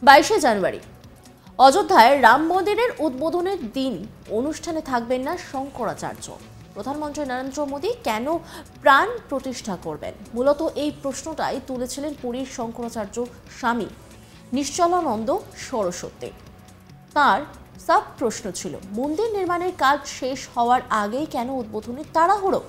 22শে জানুয়ারি অযোধ্যায় রাম মন্দিরের উদ্বোধনের দিন অনুষ্ঠানে থাকবেন না শঙ্করাচার্য। প্রধানমন্ত্রী নরেন্দ্র মোদী কেন প্রাণ প্রতিষ্ঠা করবেন? মূলত এই প্রশ্নটাই তুলেছিলেন পুরীর শঙ্করাচার্য স্বামী নিশ্চলানন্দ সরস্বতী। তার সাব প্রশ্ন ছিল, মন্দির নির্মাণের কাজ শেষ হওয়ার আগেই কেন উদ্বোধনের তাড়াহুড়ো?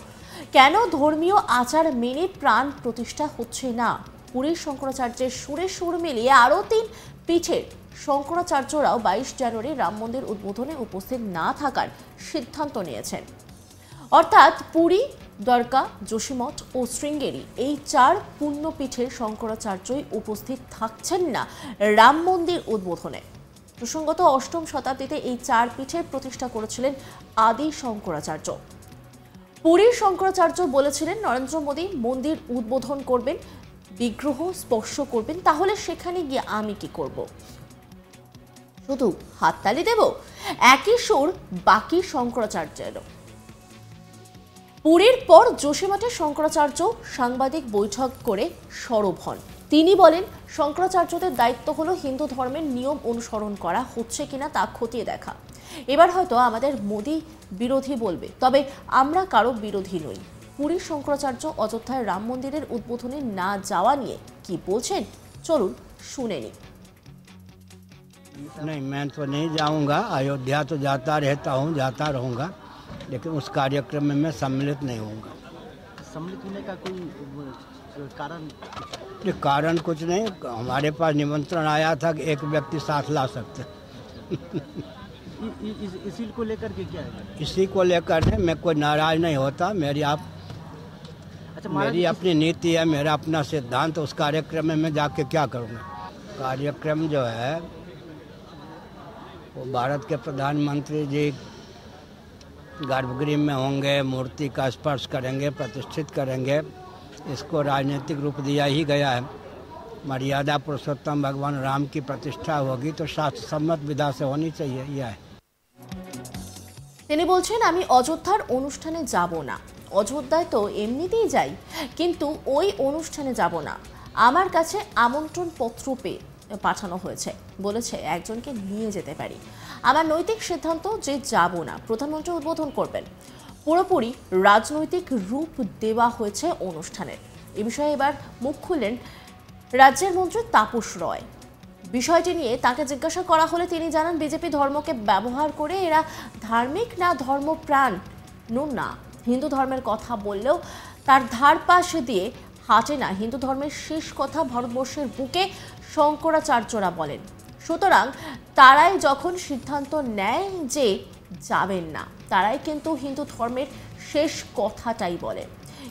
কেন ধর্মীয় আচার মেনে প্রাণ প্রতিষ্ঠা হচ্ছে না? পুরীর শঙ্করাচার্যের সুরে সুর মিলিয়ে আরও 3 পীঠের শঙ্করাচার্যরাও 22 জানুয়ারি রাম মন্দির উদ্বোধনে উপস্থিত না থাকার সিদ্ধান্ত নিয়েছেন। অর্থাৎ পুরী, দ্বারকা, যোশীমঠ ও শৃঙ্গেরি এই 4 পুণ্যপীঠের শঙ্করাচার্যই উপস্থিত থাকছেন না রাম মন্দির উদ্বোধনে। প্রসঙ্গত 8ম শতাব্দীতে এই 4 পীঠের প্রতিষ্ঠা করেছিলেন আদি শঙ্করাচার্য। পুরীর শঙ্করাচার্য বলেছিলেন, নরেন্দ্র মোদী মন্দির উদ্বোধন করবেন, বিগ্রহ স্পর্শ করবেন, তাহলে সেখানে গিয়ে আমি কি করব? শুধু হাততালি দেব? একই সুর বাকি শঙ্করাচার্যেরও। পুরীর পর যোশীমঠে শঙ্করাচার্য সাংবাদিক বৈঠক করে সরব হন। তিনি বলেন, শঙ্করাচার্যদের দায়িত্ব হলো হিন্দু ধর্মের নিয়ম অনুসরণ করা হচ্ছে কিনা তা খতিয়ে দেখা। এবার হয়তো আমাদের মোদী বিরোধী বলবে, তবে আমরা কারো বিরোধী নই। পুরীর শঙ্করাচার্য অযোধ্যায় রাম মন্দিরের উদ্বোধনে না যাওয়া নিয়ে কি বলছেন, চলুন শুনে নিই। नहीं, मैं तो नहीं जाऊंगा। अयोध्या तो जाता रहता हूँ, जाता रहूंगा, लेकिन उस कार्यक्रम में मैं सम्मिलित नहीं होऊंगा। सम्मिलित होने का कोई कारण? ये कारण कुछ नहीं, हमारे पास निमंत्रण आया था कि एक व्यक्ति साथ ला सकते। इसी को लेकर के क्या है? इसी को लेकर है, मैं कोई नाराज नहीं होता। मेरी अपनी नीति है, मेरा अपना सिद्धांत। उस कार्यक्रम में मैं जाके क्या करूँगा? कार्यक्रम जो है वो भारत के प्रधानमंत्री जी गर्भगृह में होंगे, मूर्ति का स्पर्श करेंगे, प्रतिष्ठित करेंगे। इसको राजनीतिक रूप दिया ही गया है। मर्यादा पुरुषोत्तम भगवान राम की प्रतिष्ठा होगी तो शास्त्र सम्मत विधा से होनी चाहिए, यह है। তিনি বলছেন, আমি অযোধ্যার অনুষ্ঠানে যাব না। অযোধ্যায় তো এমনিতেই যাই, কিন্তু ওই অনুষ্ঠানে যাব না। আমার কাছে আমন্ত্রণ পত্র পাঠানো হয়েছে, বলেছে একজনকে নিয়ে যেতে পারি। আমার নৈতিক সিদ্ধান্ত যে যাব না। প্রধানমন্ত্রী উদ্বোধন করবেন। পুরোপুরি রাজনৈতিক রূপ দেওয়া হয়েছে অনুষ্ঠানের। এ বিষয়ে এবার মুখ খুললেন রাজ্যের মন্ত্রী তাপস রয়। বিষয়টি নিয়ে তাকে জিজ্ঞাসা করা হলে তিনি জানান, বিজেপি ধর্মকে ব্যবহার করে এরা ধার্মিক না ধর্মপ্রাণ না। হিন্দু ধর্মের কথা বললেও তার ধার পাশে দিয়ে হাঁটে না। হিন্দু ধর্মের শেষ কথা ভারতবর্ষের বুকে শঙ্করাচার্যরা বলেন। সুতরাং তারাই যখন সিদ্ধান্ত নেয় যে যাবেন না, তারাই কিন্তু হিন্দু ধর্মের শেষ কথাটাই বলেন।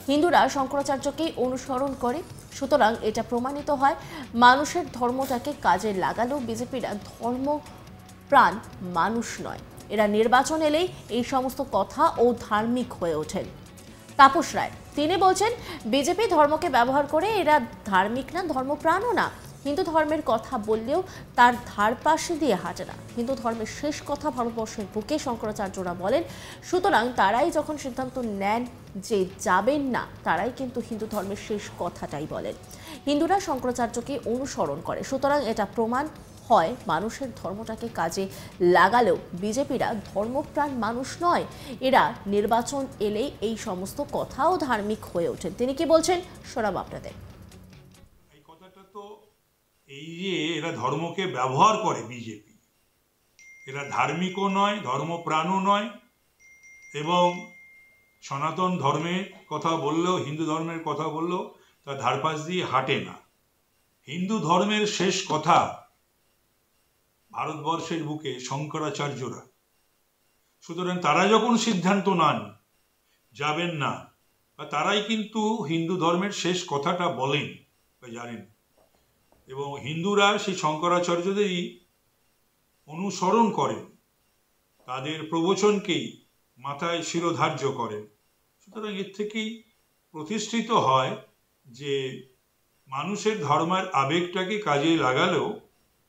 হিন্দুরা শঙ্করাচার্যকেই অনুসরণ করে। সুতরাং এটা প্রমাণিত হয়, মানুষের ধর্মটাকে কাজে লাগালেও বিজেপিরা ধর্মপ্রাণ মানুষ নয়। এরা নির্বাচন এলেই এই সমস্ত কথা ও ধার্মিক হয়ে ওঠেন। তাপস রায় তিনি বলছেন, বিজেপি ধর্মকে ব্যবহার করে এরা ধার্মিক না, ধর্মপ্রাণও না। হিন্দু ধর্মের কথা বললেও তার ধার পাশে দিয়ে হাঁটে না। হিন্দু ধর্মের শেষ কথা ভারতবর্ষের বুকে শঙ্করাচার্যরা বলেন। সুতরাং তারাই যখন সিদ্ধান্ত নেন যে যাবেন না, তারাই কিন্তু হিন্দু ধর্মের শেষ কথাটাই বলেন। হিন্দুরা শঙ্করাচার্যকে অনুসরণ করে। সুতরাং এটা প্রমাণ হয়, মানুষের ধর্মটাকে কাজে লাগালেও বিজেপিরা ধর্মপ্রাণ মানুষ নয়। এরা নির্বাচন এলেই এই সমস্ত কথাও ধার্মিক হয়ে ওঠেন। তিনি কি বলছেন শোনাব আপনাদের। এই কথাটা তো এই যে এরা ধর্মকে ব্যবহার করে বিজেপি, এরা ধার্মিকও নয়, ধর্মপ্রাণও নয়, এবং সনাতন ধর্মের কথা বললেও, হিন্দু ধর্মের কথা বললেও তার ধারপাশ দিয়ে হাঁটে না। হিন্দু ধর্মের শেষ কথা ভারতবর্ষের বুকে শঙ্করাচার্যরা। সুতরাং তারা যখন সিদ্ধান্ত নেন যাবেন না, তারাই কিন্তু হিন্দু ধর্মের শেষ কথাটা বলেন বা জানেন। এবং হিন্দুরা সেই শঙ্করাচার্যদেরই অনুসরণ করেন, তাদের প্রবচনকেই মাথায় শিরোধার্য করেন। সুতরাং এর থেকেই প্রতিষ্ঠিত হয় যে মানুষের ধর্মের আবেগটাকে কাজে লাগালেও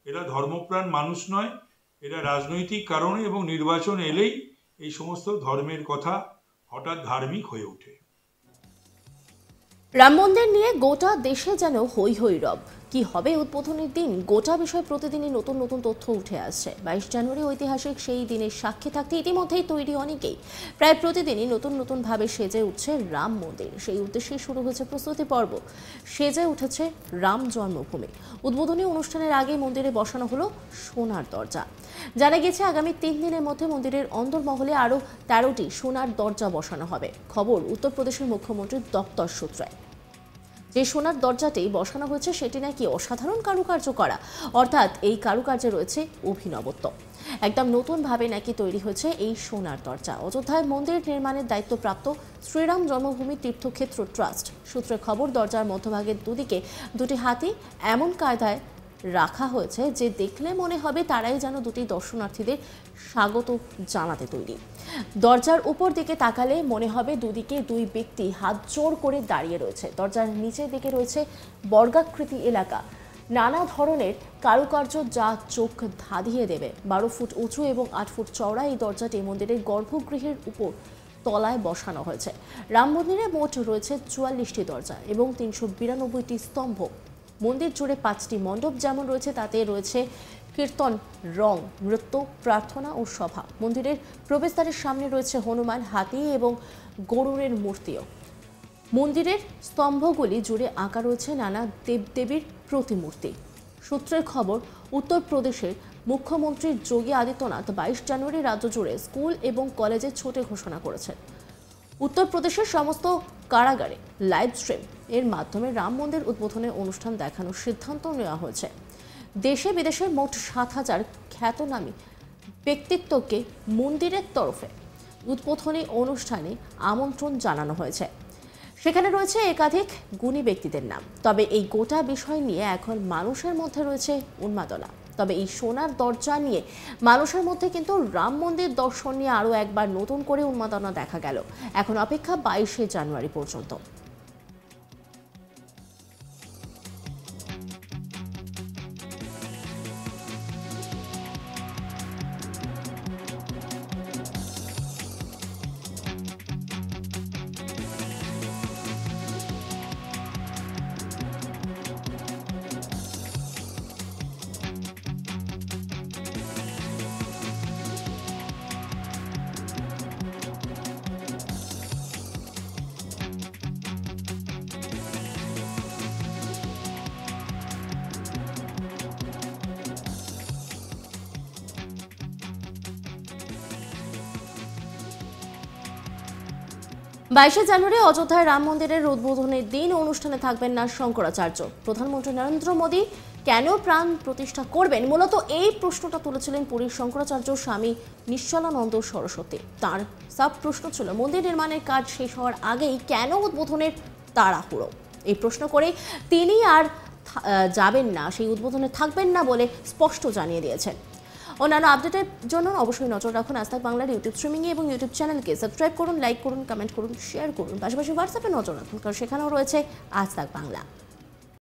এরা ধর্মপ্রাণ মানুষ নয়। এরা রাজনৈতিক কারণে এবং নির্বাচন এলেই এই সমস্ত ধর্মের কথা হঠাৎ ধার্মিক হয়ে ওঠে। রাম মন্দির নিয়ে গোটা দেশে যেন হৈ হৈ রব। কি হবে উদ্বোধনের দিন, গোটা বিষয় প্রতিদিনই নতুন নতুন তথ্য উঠে আসছে। 22 জানুয়ারি ঐতিহাসিক সেই দিনের সাক্ষী থাকতে ইতিমধ্যেই তৈরি অনেকেই। প্রায় প্রতিদিনই নতুন নতুন ভাবে সেজে উঠছে রাম মন্দির। সেই উদ্দেশ্যে শুরু হয়েছে প্রস্তুতি পর্ব। সেজে উঠেছে রাম জন্মভূমি। উদ্বোধনী অনুষ্ঠানের আগে মন্দিরে বসানো হলো সোনার দরজা। জানা গেছে আগামী 3 দিনের মধ্যে মন্দিরের অন্দরমহলে আরও 13টি সোনার দরজা বসানো হবে। খবর উত্তরপ্রদেশের মুখ্যমন্ত্রীর দপ্তর সূত্রে। যে সোনার দরজাটি বসানো হয়েছে সেটি নাকি অসাধারণ কারুকার্য করা, অর্থাৎ এই কারুকার্যে রয়েছে অভিনবত্ব। একদম নতুনভাবে নাকি তৈরি হয়েছে এই সোনার দরজা। অযোধ্যায় মন্দির নির্মাণের দায়িত্বপ্রাপ্ত শ্রীরাম জন্মভূমি তীর্থক্ষেত্র ট্রাস্ট সূত্রে খবর, দরজার মধ্যভাগের দুদিকে দুটি হাতি এমন কায়দায় রাখা হয়েছে যে দেখলে মনে হবে তারাই যেন দুটি দর্শনার্থীদের স্বাগত জানাতে তৈরি। দরজার উপর দিকে তাকালে মনে হবে দুদিকে দুই ব্যক্তি হাত জোড় করে দাঁড়িয়ে রয়েছে। দরজার নিচের দিকে রয়েছে বর্গাকৃতি এলাকা, নানা ধরনের কারুকার্য যা চোখ ধাঁধিয়ে দেবে। 12 ফুট উঁচু এবং 8 ফুট চওড়া এই দরজাটি মন্দিরের গর্ভগৃহের উপর তলায় বসানো হয়েছে। রাম মন্দিরে মোট রয়েছে 44টি দরজা এবং 392টি স্তম্ভ। মন্দির জুড়ে 5টি মণ্ডপ যেমন রয়েছে, তাতে রয়েছে কীর্তন, রং, নৃত্য, প্রার্থনা ও সভা। মন্দিরের প্রবেশদ্বারের সামনে রয়েছে হনুমান, হাতি এবং গরুড়ের মূর্তিও। মন্দিরের স্তম্ভগুলি জুড়ে আঁকা রয়েছে নানা দেবদেবীর প্রতিমূর্তি। সূত্রের খবর, উত্তরপ্রদেশের মুখ্যমন্ত্রী যোগী আদিত্যনাথ 22 জানুয়ারি রাজ্য জুড়ে স্কুল এবং কলেজে ছুটি ঘোষণা করেছেন। উত্তরপ্রদেশের সমস্ত কারাগারে লাইভ স্ট্রিম এর মাধ্যমে রাম মন্দির উদ্বোধনের অনুষ্ঠান দেখানোর সিদ্ধান্ত নেওয়া হয়েছে। দেশে বিদেশের মোট 7,000 খ্যাতনামী ব্যক্তিত্বকে মন্দিরের তরফে উদ্বোধনী অনুষ্ঠানে আমন্ত্রণ জানানো হয়েছে। সেখানে রয়েছে একাধিক গুণী ব্যক্তিদের নাম। তবে এই গোটা বিষয় নিয়ে এখন মানুষের মধ্যে রয়েছে উন্মাদনা। তবে এই সোনার দরজা নিয়ে মানুষের মধ্যে কিন্তু রাম মন্দির দর্শন নিয়ে আরও একবার নতুন করে উন্মাদনা দেখা গেল। এখন অপেক্ষা 22শে জানুয়ারি পর্যন্ত। বাইশে জানুয়ারি অযোধ্যায় রাম মন্দিরের উদ্বোধনের দিন অনুষ্ঠানে থাকবেন না শঙ্করাচার্য। প্রধানমন্ত্রী নরেন্দ্র মোদী কেন প্রাণ প্রতিষ্ঠা করবেন, মূলত এই প্রশ্নটা তুলেছিলেন পুরীর শঙ্করাচার্য স্বামী নিশ্চলানন্দ সরস্বতী। তার সাব প্রশ্ন ছিল, মন্দির নির্মাণের কাজ শেষ হওয়ার আগেই কেন উদ্বোধনের তাড়াহুড়ো। এই প্রশ্ন করে তিনি আর যাবেন না, সেই উদ্বোধনে থাকবেন না বলে স্পষ্ট জানিয়ে দিয়েছেন। অন্যান্য আপডেটের জন্য অবশ্যই নজর রাখুন আজ তাক বাংলার ইউটিউব স্ট্রিমিংয়ে এবং ইউটিউব চ্যানেলকে সাবস্ক্রাইব করুন, লাইক করুন, কমেন্ট করুন, শেয়ার করুন। পাশাপাশি হোয়াটসঅ্যাপে নজর রাখুন, কারণ সেখানেও রয়েছে আজ তাক বাংলা।